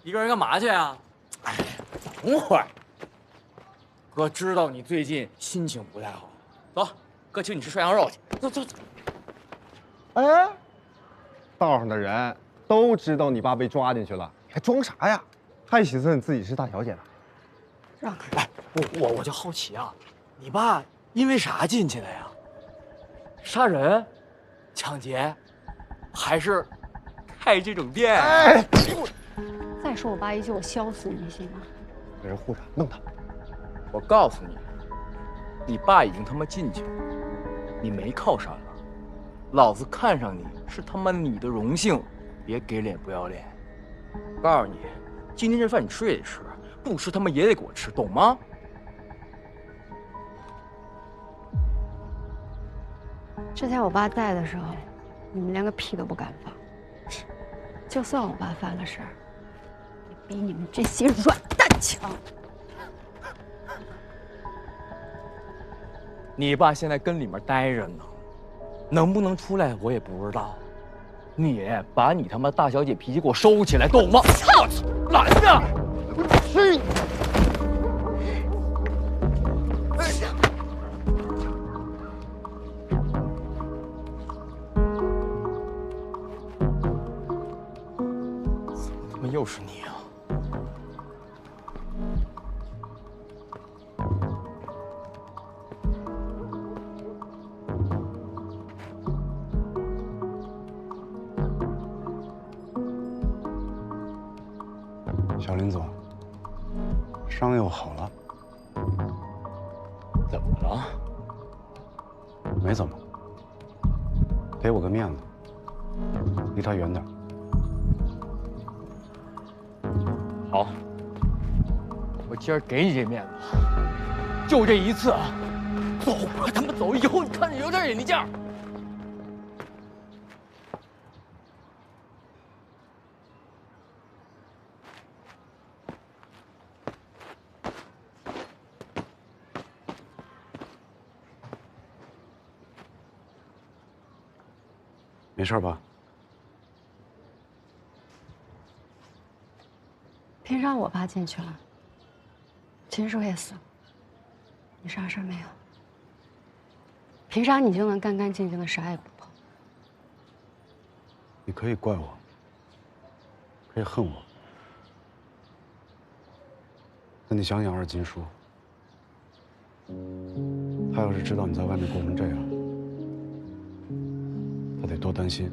一个人干嘛去啊？哎，等会儿。哥知道你最近心情不太好，走，哥请你吃涮羊肉去。走走走。哎，道上的人都知道你爸被抓进去了，你还装啥呀？还寻思你自己是大小姐呢？让开！哎，我就好奇啊，你爸因为啥进去的呀？杀人、抢劫，还是开这种店？哎，再说我爸一句，我削死你，行吗？给人护着，弄他！我告诉你，你爸已经他妈进去了，你没靠山了。老子看上你是他妈你的荣幸，别给脸不要脸。告诉你，今天这饭你吃也得吃，不吃他妈也得给我吃，懂吗？之前我爸在的时候，你们连个屁都不敢放。就算我爸犯了事儿，也比你们这些软蛋强。你爸现在跟里面待着呢，能不能出来我也不知道。你把你他妈大小姐脾气给我收起来，懂吗？操，懒的！去！怎么又是你啊？小林总，伤又好了？怎么了？没怎么，给我个面子，离他远点。好，我今儿给你这面子，就这一次。走，快他妈走！以后你看着有点眼力劲儿。没事吧？凭啥我爸进去了，禽兽也死了，你啥事儿没有？凭啥你就能干干净净的啥也不碰？你可以怪我，可以恨我，那你想想二金叔，他要是知道你在外面过成这样，他得多担心。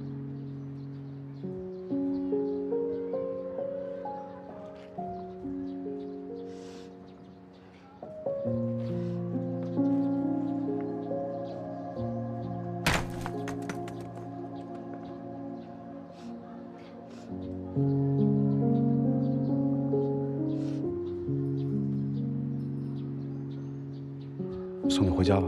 送你回家吧。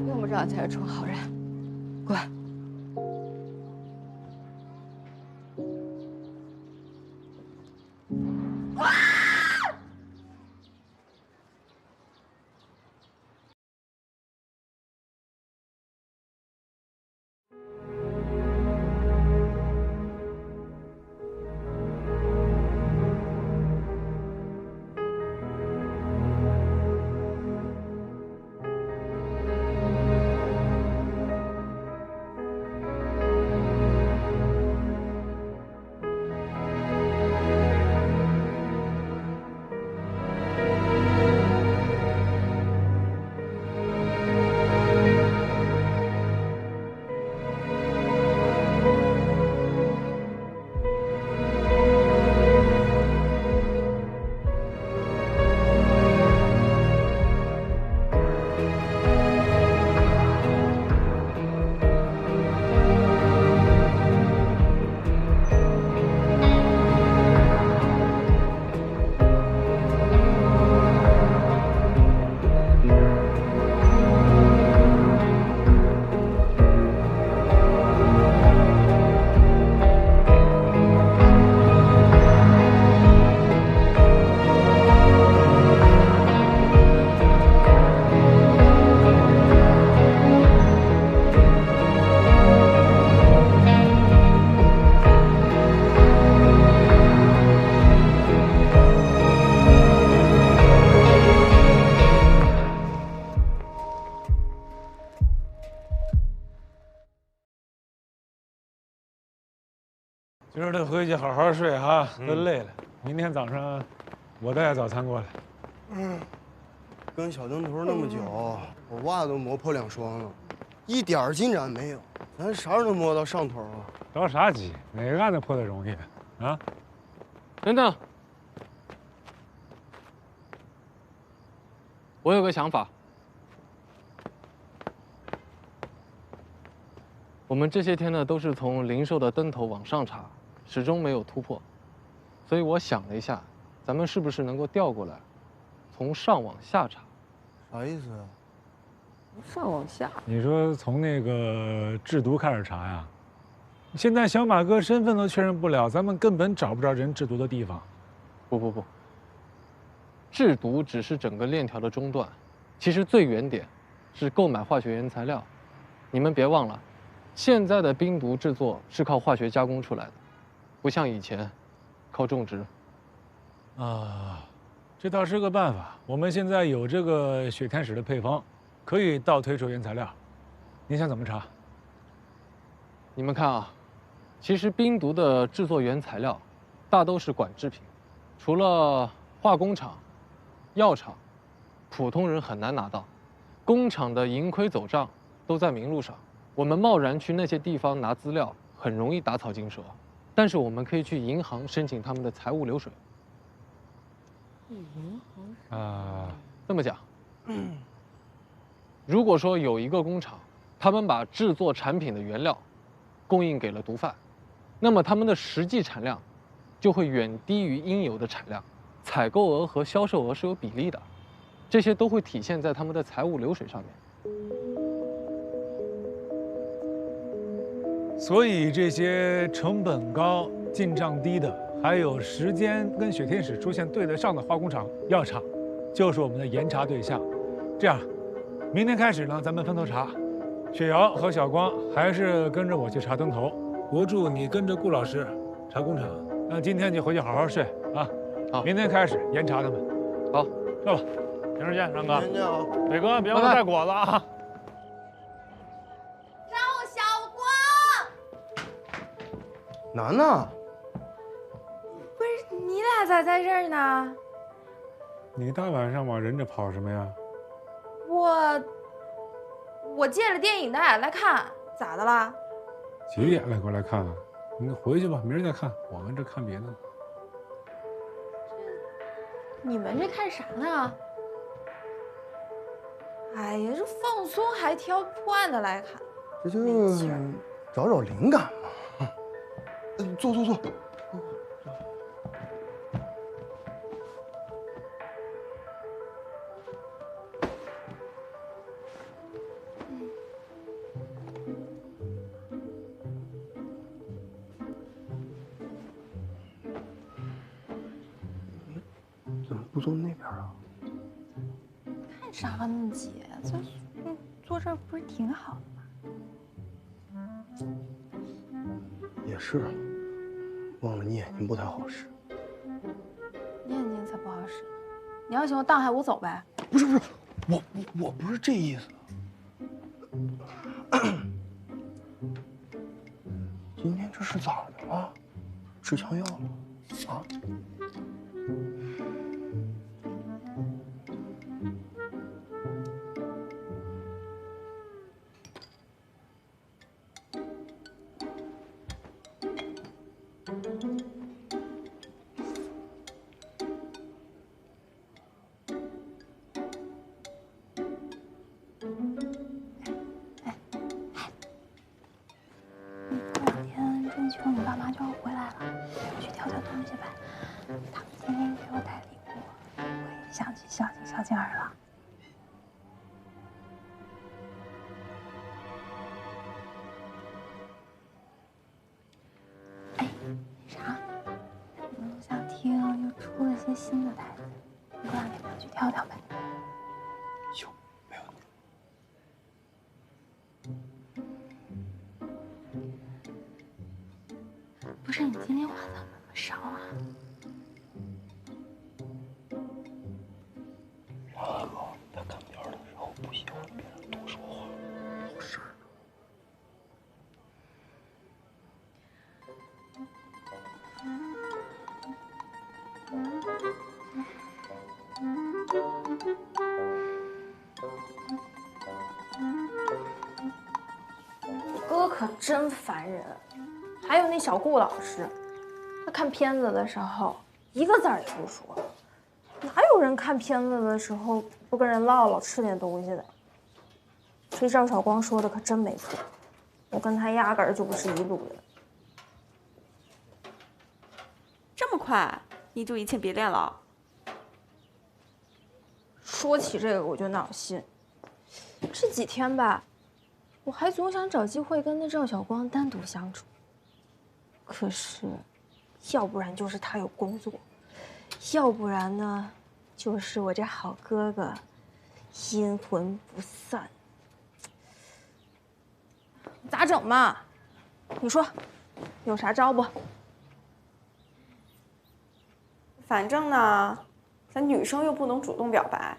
用不着才是充好人，滚！今儿得回去好好睡哈，都累了。明天早上我带早餐过来。跟小灯头那么久，我袜子都磨破2双了，一点进展没有。咱啥时候能摸到上头啊？着啥急？哪个案子破的容易啊？等等，我有个想法。我们这些天呢，都是从零售的灯头往上查，始终没有突破，所以我想了一下，咱们是不是能够调过来，从上往下查？啥意思啊？上往下。你说从那个制毒开始查呀？现在小马哥身份都确认不了，咱们根本找不着人制毒的地方。不，制毒只是整个链条的中段，其实最原点是购买化学原材料。你们别忘了，现在的冰毒制作是靠化学加工出来的，不像以前靠种植。啊，这倒是个办法。我们现在有这个雪天使的配方，可以倒推出原材料。你想怎么查？你们看啊，其实冰毒的制作原材料大都是管制品，除了化工厂、药厂，普通人很难拿到。工厂的盈亏走账都在明路上，我们贸然去那些地方拿资料，很容易打草惊蛇。但是我们可以去银行申请他们的财务流水。这么讲，如果说有一个工厂，他们把制作产品的原料供应给了毒贩，那么他们的实际产量就会远低于应有的产量，采购额和销售额是有比例的，这些都会体现在他们的财务流水上面。所以这些成本高、进账低的，还有时间跟雪天使出现对得上的化工厂、药厂，就是我们的严查对象。这样，明天开始呢，咱们分头查。雪瑶和小光还是跟着我去查灯头，国柱你跟着顾老师查工厂。那今天就回去好好睡啊！好，明天开始严查他们。好，撤吧，明儿见，张哥。明天啊。伟哥，别忘了带果子啊！楠楠，不是你俩咋在这儿呢？你大晚上往人这跑什么呀？我借了电影带来看，咋的啦？几点了？过来看看。你回去吧，明儿再看。我们这看别的。你们这看啥呢？哎呀，这放松还挑破案的来看，这就没劲儿找找灵感嘛。坐。怎么不坐那边啊？看啥呢，姐？坐这儿不是挺好的吗？也是，忘了你眼睛不太好使。你眼睛才不好使。你要行，我荡下我走呗。不是，我不是这意思。今天这是咋的了？吃枪药了啊？过2天郑秋你爸妈就要回来了，陪我去挑挑东西呗。他们今天给我带礼物，我也想去孝敬儿了。哎，那啥，录像厅又出了些新的台子，你过2天陪我去挑挑呗。行，没问题。不是你今天话怎么那么少啊？大哥，他看片的时候不喜欢别人多说话，有事儿。真烦人。还有那小顾老师，他看片子的时候一个字儿也不说。哪有人看片子的时候不跟人唠唠，吃点东西的？这赵晓光说的可真没错，我跟他压根儿就不是一路人。这么快，你就一切别恋了？说起这个我就闹心。这几天吧，我还总想找机会跟那赵晓光单独相处，可是，要不然就是他有工作，要不然呢，就是我这好哥哥阴魂不散。咋整嘛？你说，有啥招不？反正呢，咱女生又不能主动表白，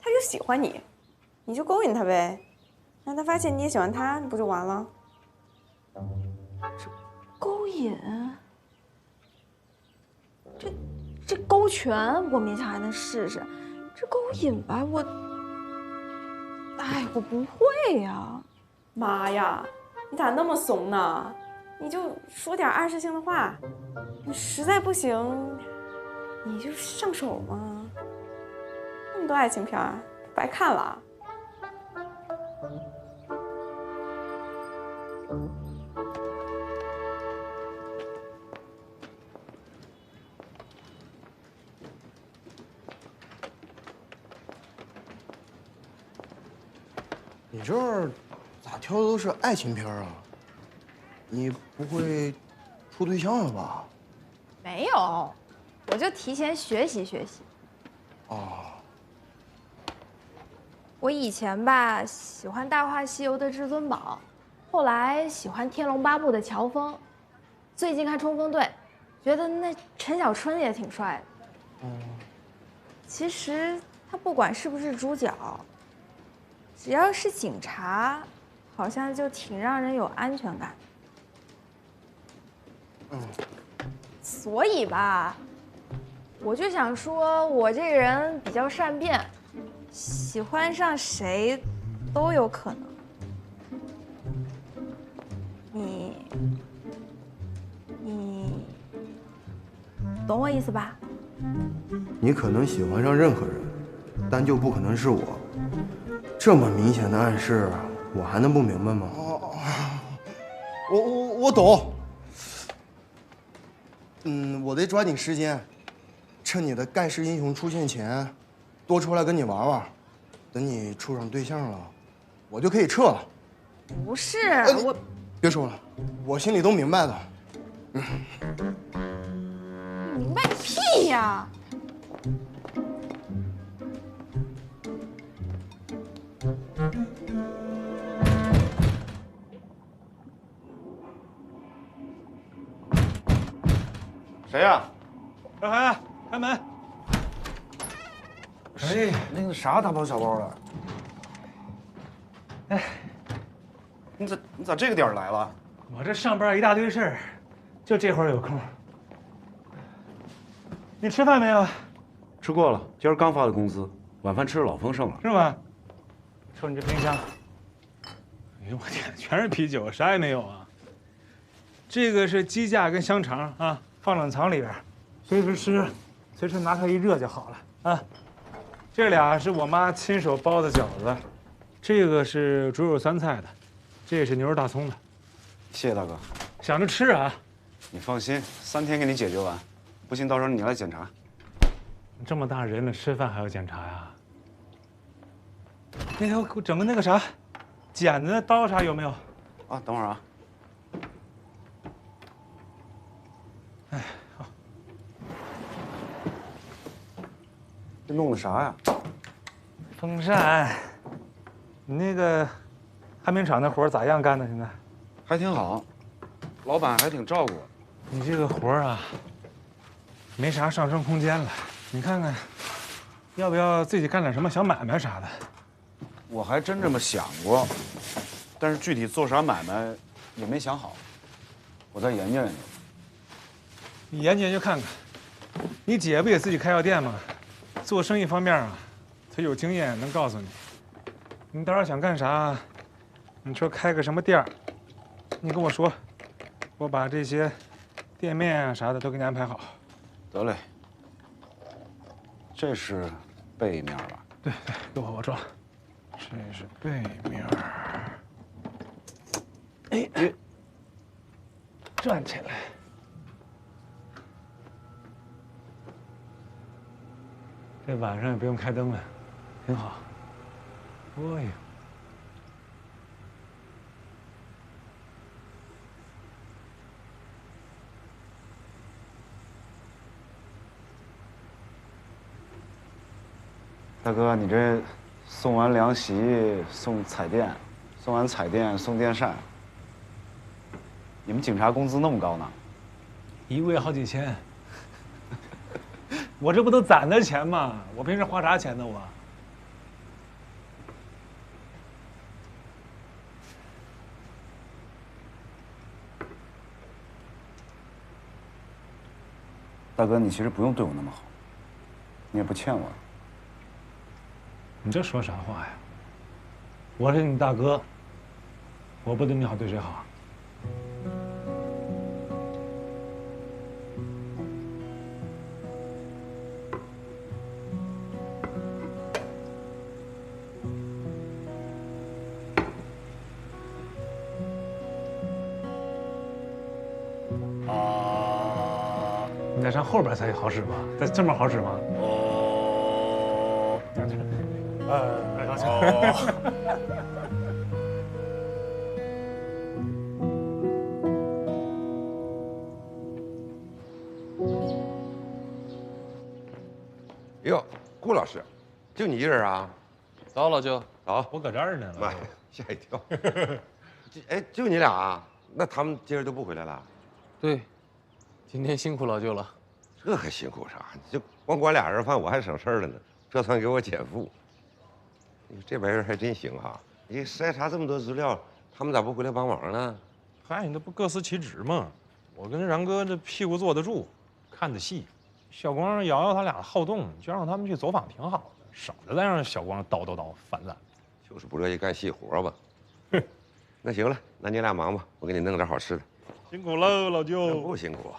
他就喜欢你，你就勾引他呗，让他发现你也喜欢他，不就完了？勾引？这勾拳我勉强还能试试，这勾引吧我，哎，我不会呀。妈呀，你咋那么怂呢？你就说点暗示性的话，你实在不行，你就上手嘛。那么多爱情片儿，白看了。你这儿咋挑的都是爱情片啊？你不会处对象了吧？没有，我就提前学习学习。哦，我以前吧喜欢《大话西游》的至尊宝，后来喜欢《天龙八部》的乔峰，最近看《冲锋队》，觉得那陈小春也挺帅的。其实他不管是不是主角，只要是警察，好像就挺让人有安全感。所以吧，我就想说，我这个人比较善变，喜欢上谁都有可能。你懂我意思吧？你可能喜欢上任何人，但就不可能是我。这么明显的暗示，我还能不明白吗？我懂。我得抓紧时间，趁你的盖世英雄出现前，多出来跟你玩玩。等你处上对象了，我就可以撤了。不是我，别说了，我心里都明白的。明白个屁呀！谁呀？小海，开门！哎，那个啥大包小包的？哎，你咋这个点儿来了？我这上班一大堆事儿，就这会儿有空。你吃饭没有？吃过了，今儿刚发的工资，晚饭吃的老丰盛了，是吗？瞅你这冰箱，哎呦我天，全是啤酒，啥也没有啊。这个是鸡架跟香肠啊，放冷藏里边，随时吃，随时拿出来一热就好了啊。这俩是我妈亲手包的饺子，这个是猪肉酸菜的，这是牛肉大葱的。谢谢大哥。想着吃啊？你放心，3天给你解决完，不信到时候你来检查。这么大人了，吃饭还要检查呀？那个给我整个那个啥，剪子、刀啥有没有？啊，等会儿啊。哎，好。这弄的啥呀？风扇。你那个旱冰场那活咋样干的？现在？还挺好，老板还挺照顾我。你这个活啊，没啥上升空间了。你看看，要不要自己干点什么小买卖啥的？我还真这么想过，但是具体做啥买卖也没想好，我再研究研究。你研究研究看看，你姐不也自己开药店吗？做生意方面啊，她有经验，能告诉你。你到时候想干啥，你说开个什么店儿，你跟我说，我把这些店面啊啥的都给你安排好。得嘞。这是背面吧？对对，给我装。这是背面。哎，转起来。这晚上也不用开灯了，挺好。哎呦。大哥，你这送完凉席送彩电，送完彩电送电扇，你们警察工资那么高呢？一个月好几千，我这不都攒的钱吗？我平时花啥钱呢我？大哥，你其实不用对我那么好，你也不欠我。你这说啥话呀？我是你大哥，我不对你好对谁好？你在上后边才好使吧？在这么好使吗？哟，顾老师，就你一人啊？早，老舅。早。我搁这儿呢。妈呀，吓一跳！哎，就你俩啊？那他们今儿都不回来了？对，今天辛苦老舅了。这还辛苦啥？你就光管俩人饭，我还省事儿了呢。这算给我减负。这玩意儿还真行哈！你筛查这么多资料，他们咋不回来帮忙呢？嗨，那不各司其职吗？我跟然哥这屁股坐得住，看得细。小光瑶瑶他俩好动，就让他们去走访挺好的，少得再让小光叨烦咱。就是不乐意干细活吧？哼，那行了，那你俩忙吧，我给你弄点好吃的。辛苦喽，老舅。不辛苦。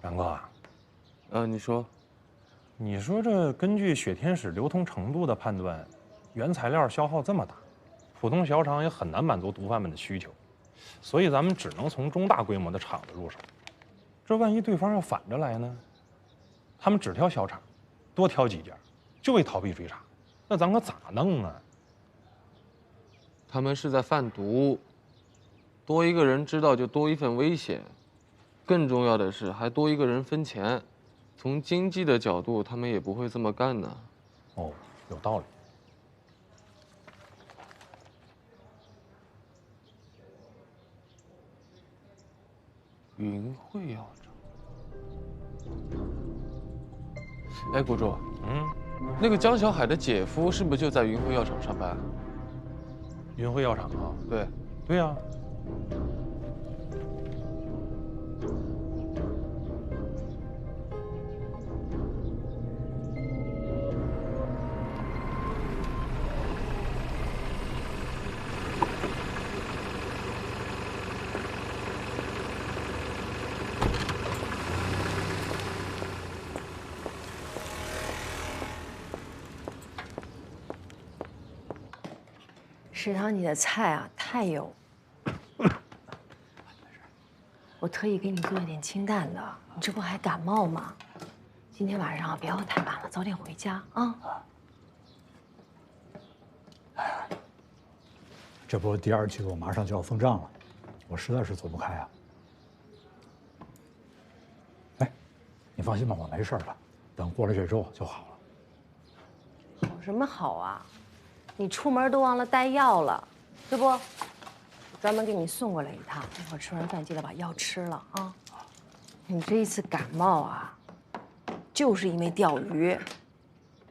然哥，你说。你说这根据雪天使流通程度的判断，原材料消耗这么大，普通小厂也很难满足毒贩们的需求，所以咱们只能从中大规模的厂子入手。这万一对方要反着来呢？他们只挑小厂，多挑几家，就为逃避追查，那咱可咋弄啊？他们是在贩毒，多一个人知道就多一份危险，更重要的是还多一个人分钱。从经济的角度，他们也不会这么干的。哦，有道理。云汇药厂。哎，谷主，那个江小海的姐夫是不是就在云汇药厂上班？云汇药厂啊？对，对呀。食堂里的菜啊太油，我特意给你做了点清淡的，你这不还感冒吗？今天晚上别熬太晚了，早点回家啊。这不第2期我马上就要封账了，我实在是走不开啊。哎，你放心吧，我没事的，等过了这周就好了。好什么好啊？你出门都忘了带药了，这不，专门给你送过来一趟。一会儿吃完饭记得把药吃了啊。你这一次感冒啊，就是因为钓鱼。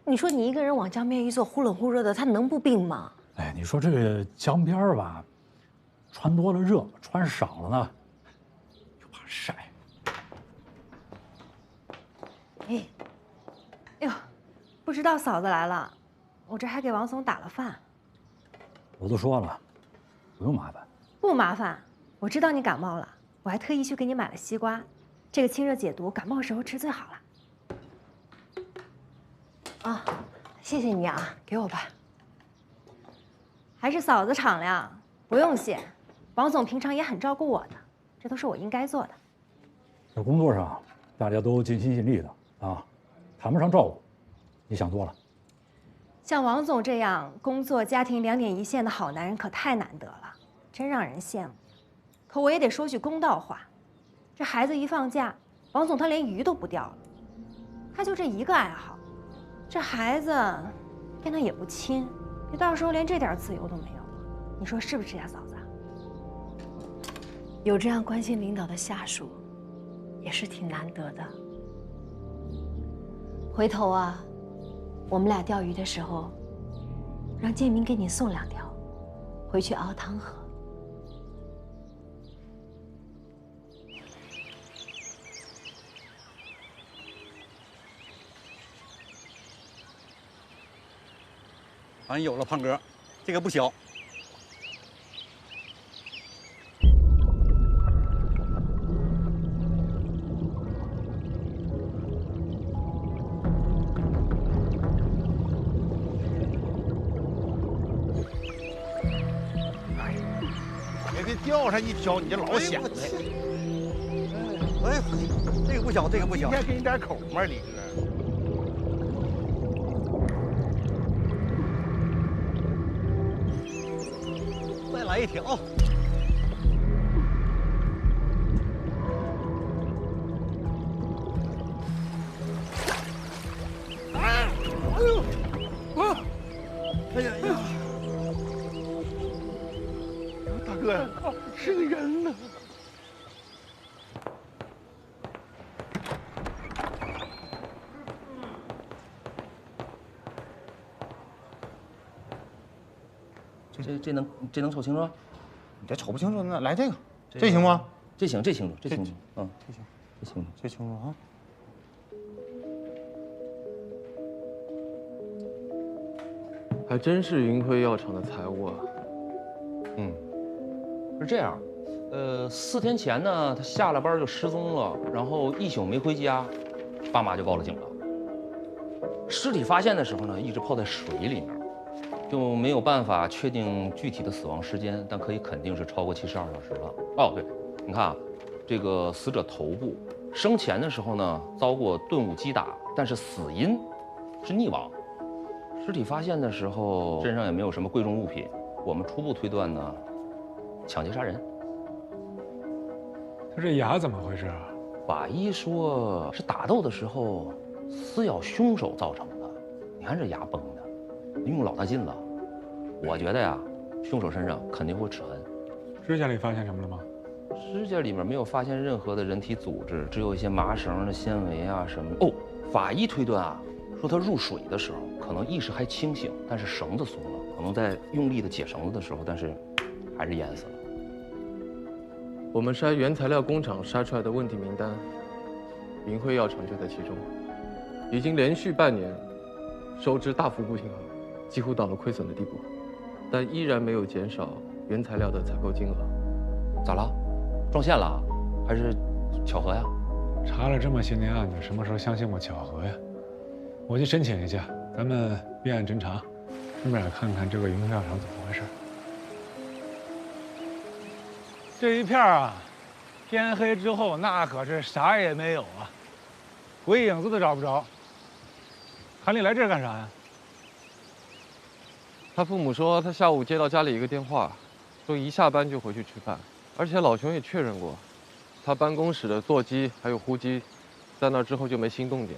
你说你一个人往江边一坐，忽冷忽热的，他能不病吗？哎，你说这个江边吧，穿多了热，穿少了呢，又怕晒。哎，哟，不知道嫂子来了。我这还给王总打了饭。我都说了，不用麻烦。不麻烦，我知道你感冒了，我还特意去给你买了西瓜，这个清热解毒，感冒时候吃最好了。啊，谢谢你啊，给我吧。还是嫂子敞亮，不用谢。王总平常也很照顾我的，这都是我应该做的。在工作上，大家都尽心尽力的啊，谈不上照顾，你想多了。像王总这样工作家庭两点一线的好男人可太难得了，真让人羡慕。可我也得说句公道话，这孩子一放假，王总他连鱼都不钓了。他就这一个爱好，这孩子跟他也不亲，你到时候连这点自由都没有了，你说是不是呀，嫂子？有这样关心领导的下属，也是挺难得的。回头啊，我们俩钓鱼的时候，让建明给你送2条，回去熬汤喝。俺有了，胖哥，这个不小。别钓上一条你就老显摆。哎，这个不小，这个不小。今天给你点口嘛，李哥。再来一条。哎呦！啊！哎呀呀！大哥呀，是个人呢。这能瞅清楚？你这瞅不清楚，那来这个，这行吗？这行，这清楚，这清楚，嗯，这行，这清楚，这清楚啊。还真是云辉药厂的财务啊。嗯，是这样，4天前呢，他下了班就失踪了，然后一宿没回家，爸妈就报了警了。尸体发现的时候呢，一直泡在水里面，就没有办法确定具体的死亡时间，但可以肯定是超过72小时了。哦，对，你看啊，这个死者头部生前的时候呢，遭过钝物击打，但是死因是溺亡。尸体发现的时候，身上也没有什么贵重物品，我们初步推断呢，抢劫杀人。他这牙怎么回事啊？法医说是打斗的时候撕咬凶手造成的。你看这牙崩的，用老大劲了。我觉得呀，凶手身上肯定会齿痕。指甲里发现什么了吗？指甲里面没有发现任何的人体组织，只有一些麻绳的纤维啊什么的。哦，法医推断啊，说他入水的时候可能意识还清醒，但是绳子松了，可能在用力的解绳子的时候，但是还是淹死了。我们筛原材料工厂筛出来的问题名单，云辉药厂就在其中，已经连续半年收支大幅不平衡，几乎到了亏损的地步，但依然没有减少原材料的采购金额。咋了？撞线了？还是巧合呀？查了这么些年案子，什么时候相信过巧合呀？我去申请一下，咱们变案侦查，顺便看看这个云辉药厂怎么回事。这一片啊，天黑之后那可是啥也没有啊，鬼影子都找不着。喊你来这儿干啥呀？他父母说，他下午接到家里一个电话，说一下班就回去吃饭，而且老熊也确认过，他办公室的座机还有呼机，在那之后就没新动静，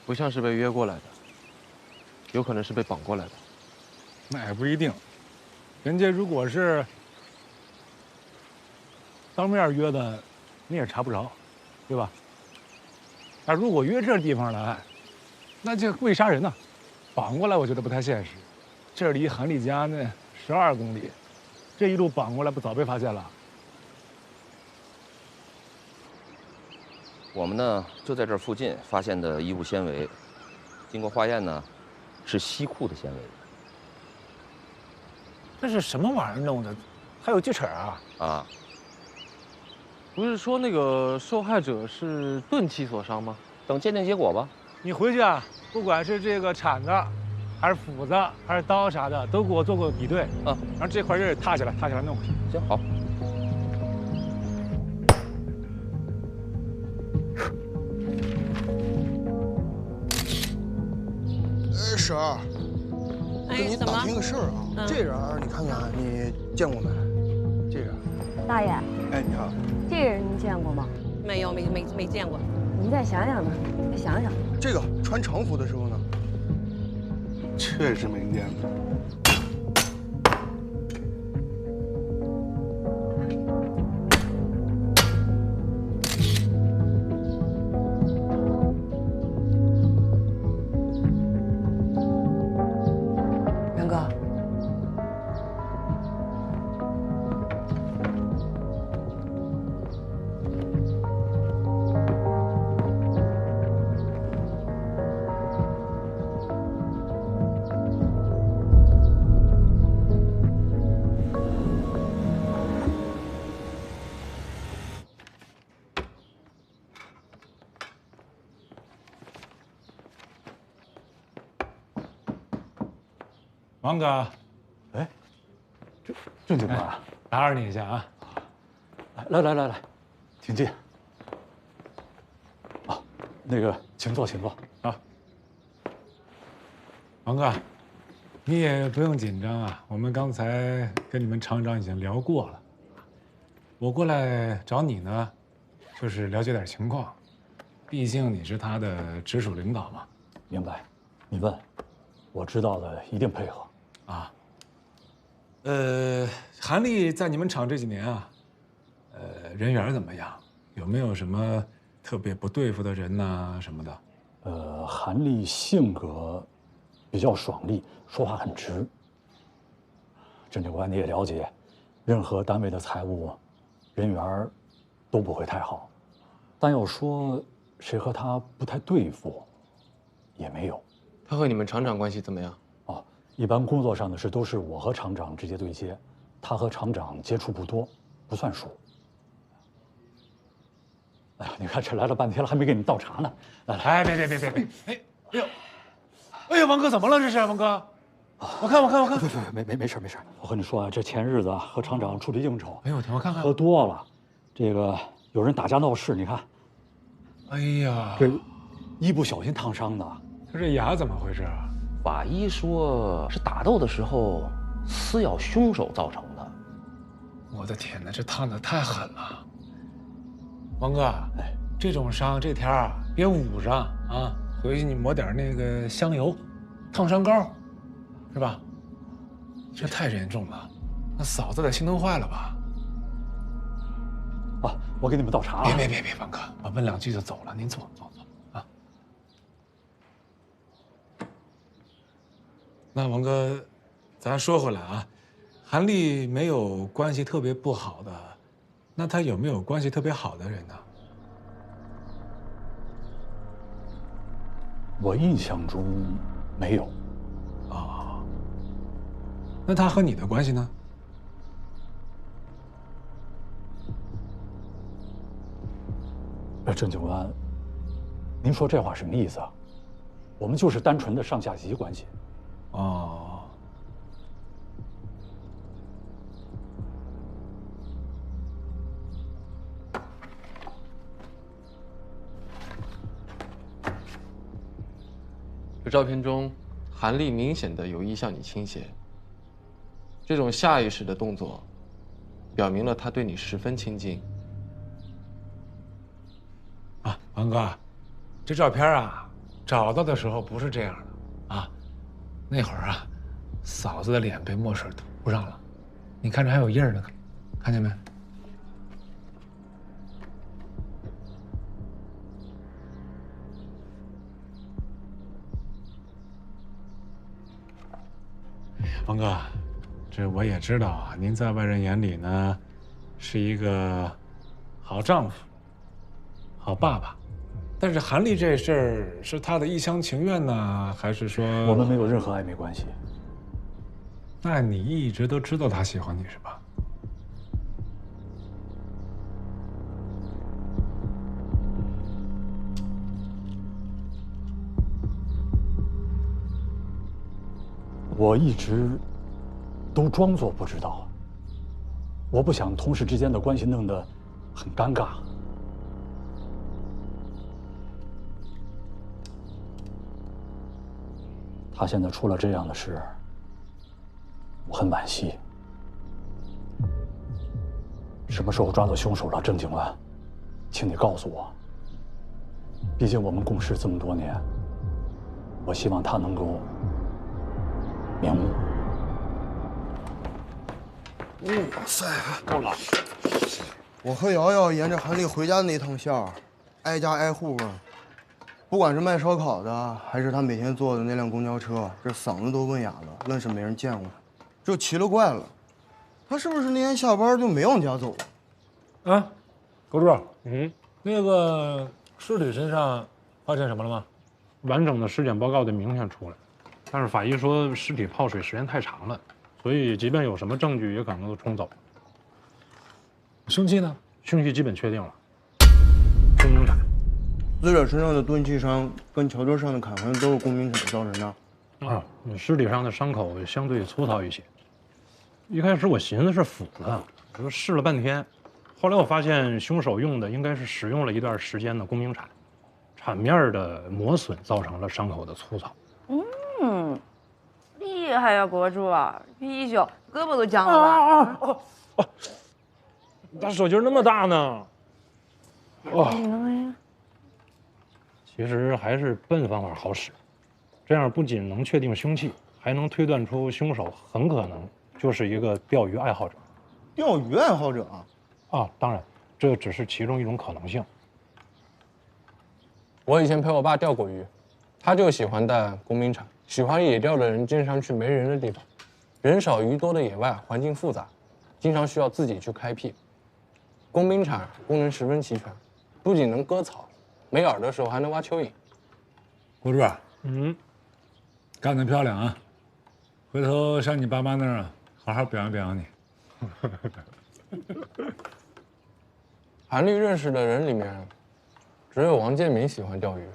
不像是被约过来的，有可能是被绑过来的。那也不一定，人家如果是当面约的，你也查不着，对吧？那如果约这地方来，那就故意杀人呐，绑过来我觉得不太现实。这离韩丽家那12公里，这一路绑过来不早被发现了？我们呢就在这附近发现的衣物纤维，经过化验呢，是西裤的纤维。这是什么玩意儿弄的？还有锯齿啊？啊，不是说那个受害者是钝器所伤吗？等鉴定结果吧。你回去啊，不管是这个铲子，还是斧子，还是刀啥的，都给我做个比对啊，然后这块刃踏下来弄回去。行，好。婶儿，跟你打听个事儿啊。这人你看看，你见过没？这人。大爷。哎，你好。这个人您见过吗？没有，没见过。您再想想呢，再想想。这个穿常服的时候呢？确实没见过。元哥，王哥，哎，郑警官，打扰你一下啊。来，请进。啊，那个，请坐啊。王哥，你也不用紧张啊，我们刚才跟你们厂长已经聊过了。我过来找你呢，就是了解点情况，毕竟你是他的直属领导嘛。明白，你问，我知道的一定配合。啊，韩丽在你们厂这几年啊，人缘怎么样？有没有什么特别不对付的人呐什么的？韩丽性格比较爽利，说话很直。郑警官你也了解，任何单位的财务人缘都不会太好，但要说谁和他不太对付，也没有。他和你们厂长关系怎么样？一般工作上的事都是我和厂长直接对接，他和厂长接触不多，不算数。哎呀，你看这来了半天了，还没给你倒茶呢。来，哎，别！哎呦，王哥怎么了？这是王哥，我看。没事。我和你说啊，这前日子和厂长处理应酬，哎呦我天，我看看，喝多了，这个有人打架闹事，你看。哎呀，这一不小心烫伤的。他这牙怎么回事啊？法医说是打斗的时候撕咬凶手造成的。我的天哪，这烫的太狠了！王哥，这种伤这天啊，别捂上啊，回去你抹点那个香油，烫伤膏，是吧？这太严重了，那嫂子得心疼坏了吧？啊，我给你们倒茶啊！别，王哥，我问两句就走了，您坐啊。那王哥，咱说回来啊，韩丽没有关系特别不好的，那她有没有关系特别好的人呢？我印象中没有。哦，那她和你的关系呢？郑警官，您说这话什么意思啊？我们就是单纯的上下级关系。哦。这照片中，韩丽明显的有意向你倾斜。这种下意识的动作，表明了她对你十分亲近。啊，王哥，这照片啊，找到的时候不是这样的啊。那会儿啊，嫂子的脸被墨水涂上了，你看这还有印儿呢，看见没？王哥，这我也知道啊，您在外人眼里呢，是一个好丈夫、好爸爸。但是韩丽这事儿是她的一厢情愿呢，还是说我们没有任何暧昧关系？那你一直都知道她喜欢你是吧？我一直都装作不知道。我不想同事之间的关系弄得很尴尬。他现在出了这样的事，我很惋惜。什么时候抓到凶手了，郑警官，请你告诉我。毕竟我们共事这么多年，我希望他能够瞑目。哇塞，够了！我和瑶瑶沿着韩丽回家的那趟线儿，挨家挨户问，不管是卖烧烤的，还是他每天坐的那辆公交车，这嗓子都问哑了，愣是没人见过他。这奇了怪了，他是不是那天下班就没往家走啊？啊，狗柱，那个尸体身上发现什么了吗？完整的尸检报告得明天出来，但是法医说尸体泡水时间太长了，所以即便有什么证据，也可能都冲走了。凶器呢？凶器基本确定了，公明铲。死者身上的钝器伤跟桥墩上的砍痕都是公明铲造成的。啊，尸体上的伤口相对粗糙一些。一开始我寻思是斧子，我说试了半天，后来我发现凶手用的应该是使用了一段时间的公明铲，铲面的磨损造成了伤口的粗糙。厉害呀，国柱，貔貅，胳膊都僵了吧？咋手劲那么大呢？哇！其实还是笨方法好使，这样不仅能确定凶器，还能推断出凶手很可能就是一个钓鱼爱好者。钓鱼爱好者啊？啊，当然，这只是其中一种可能性。我以前陪我爸钓过鱼，他就喜欢带公明铲。喜欢野钓的人经常去没人的地方，人少鱼多的野外环境复杂，经常需要自己去开辟。公明铲功能十分齐全，不仅能割草，没饵的时候还能挖蚯蚓。国柱，干得漂亮啊！回头上你爸妈那儿好好表扬表扬你。韩丽认识的人里面，只有王建民喜欢钓鱼，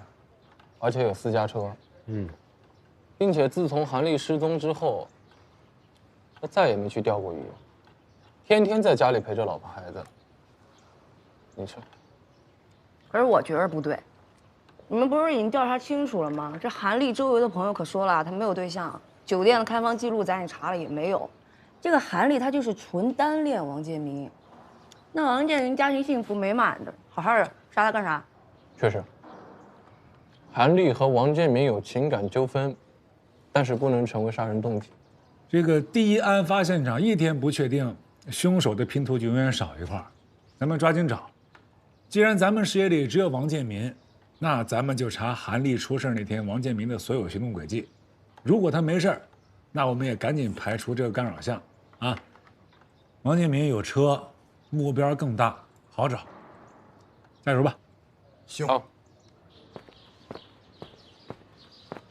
而且有私家车。并且自从韩丽失踪之后，他再也没去钓过鱼，天天在家里陪着老婆孩子。你说？可是我觉得不对，你们不是已经调查清楚了吗？这韩丽周围的朋友可说了，她没有对象，酒店的开房记录咱也查了也没有。这个韩丽她就是纯单恋王建民，那王建民家庭幸福美满的，好好的杀他干啥？确实，韩丽和王建民有情感纠纷，但是不能成为杀人动机。这个第一案发现场一天不确定，凶手的拼图就永远少一块，咱们抓紧找。既然咱们视野里只有王建民，那咱们就查韩丽出事那天王建民的所有行动轨迹。如果他没事，那我们也赶紧排除这个干扰项啊。王建民有车，目标更大，好找。加油吧！行。好。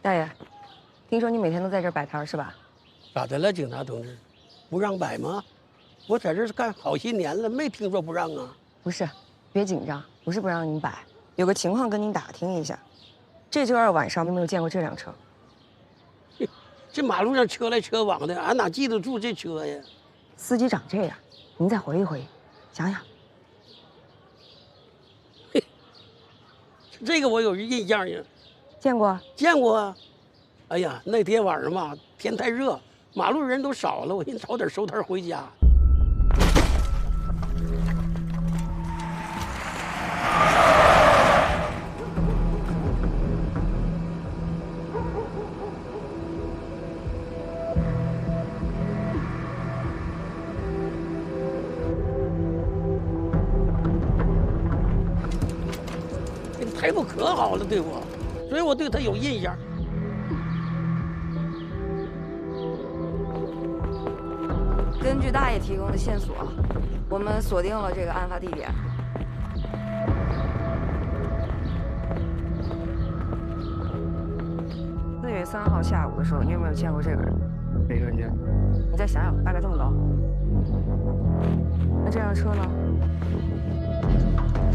大爷，听说你每天都在这儿摆摊是吧？咋的了，警察同志？不让摆吗？我在这儿干好些年了，没听说不让啊。不是，别紧张，不是不让您摆，有个情况跟您打听一下。这周二晚上有没有见过这辆车？这马路上车来车往的，俺哪记得住这车呀？司机长这样，您再回忆回忆，想想。这个我有印象呀。见过？见过啊。哎呀，那天晚上嘛，天太热，马路人都少了，我寻思早点收摊回家。这个态度可好了，对我，所以我对他有印象。根据大爷提供的线索，我们锁定了这个案发地点。4月3号下午的时候，你有没有见过这个人？没看见。你再想想，大概这么高。那这辆车呢？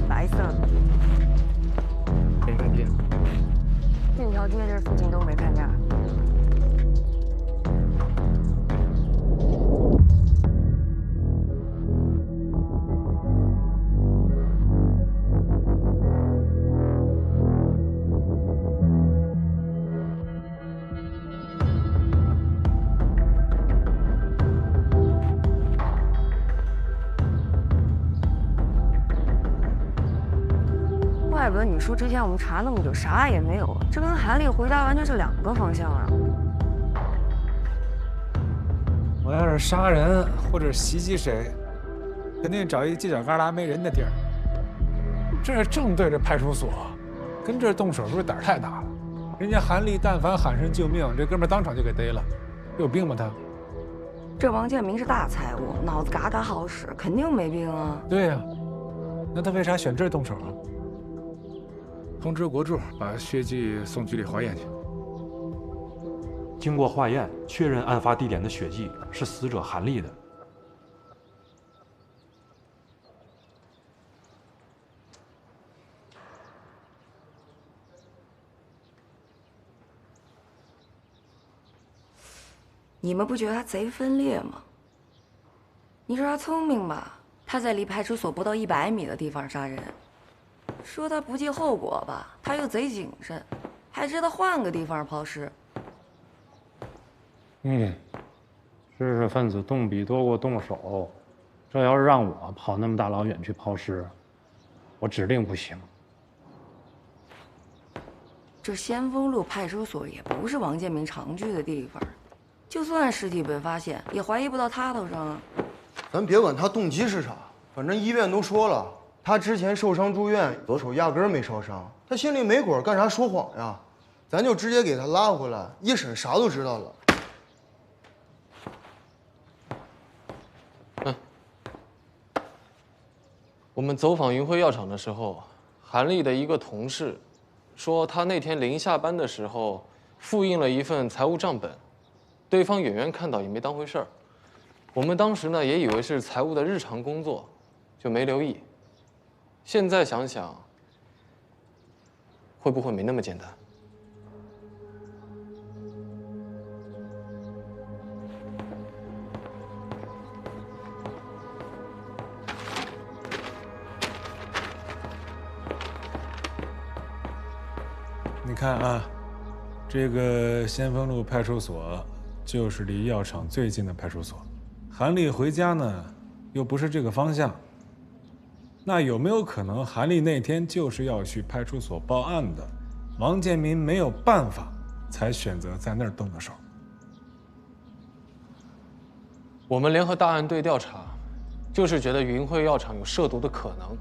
白色的。没看见。这条街这附近都没看见。怪不得你说之前我们查那么久啥也没有，这跟韩丽回答完全是两个方向啊。我要是杀人或者袭击谁，肯定找一犄角旮旯没人的地儿。这正对着派出所，跟这儿动手是不是胆儿太大了？人家韩丽但凡喊声救命，这哥们儿当场就给逮了，有病吗他？这王建民是大财务，脑子嘎嘎好使，肯定没病啊。对呀，那他为啥选这儿动手啊？通知国柱把血迹送局里化验去。经过化验，确认案发地点的血迹是死者韩丽的。你们不觉得他贼分裂吗？你说他聪明吧，他在离派出所不到100米的地方杀人；说他不计后果吧，他又贼谨慎，还知道换个地方抛尸。知识分子动笔多过动手，这要是让我跑那么大老远去抛尸，我指定不行。这先锋路派出所也不是王建民常去的地方，就算尸体被发现，也怀疑不到他头上啊。咱别管他动机是啥，反正医院都说了，他之前受伤住院，左手压根没烧伤，他心里没鬼，干啥说谎呀？咱就直接给他拉回来，一审啥都知道了。我们走访云辉药厂的时候，韩丽的一个同事说，他那天临下班的时候复印了一份财务账本，对方远远看到也没当回事儿。我们当时呢也以为是财务的日常工作，就没留意。现在想想，会不会没那么简单？你看啊，这个先锋路派出所就是离药厂最近的派出所。韩丽回家呢，又不是这个方向。那有没有可能韩丽那天就是要去派出所报案的？王建民没有办法，才选择在那儿动的手。我们联合大案队调查，就是觉得云辉药厂有涉毒的可能。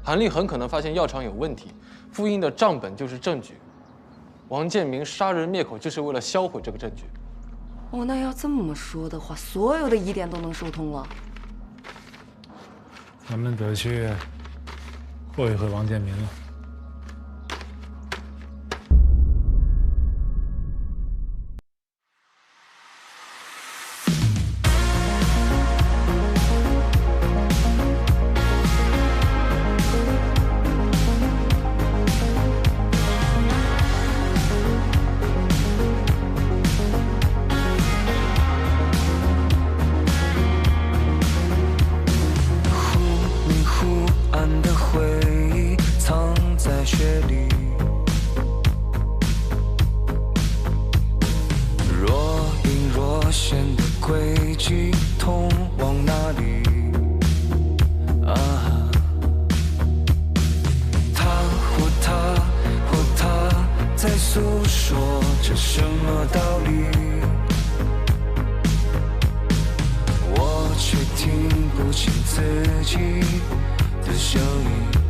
韩丽很可能发现药厂有问题，复印的账本就是证据。王建民杀人灭口就是为了销毁这个证据。哦，那要这么说的话，所有的疑点都能说通了。咱们得去会一会王建民了。在诉说着什么道理，我却听不清自己的声音。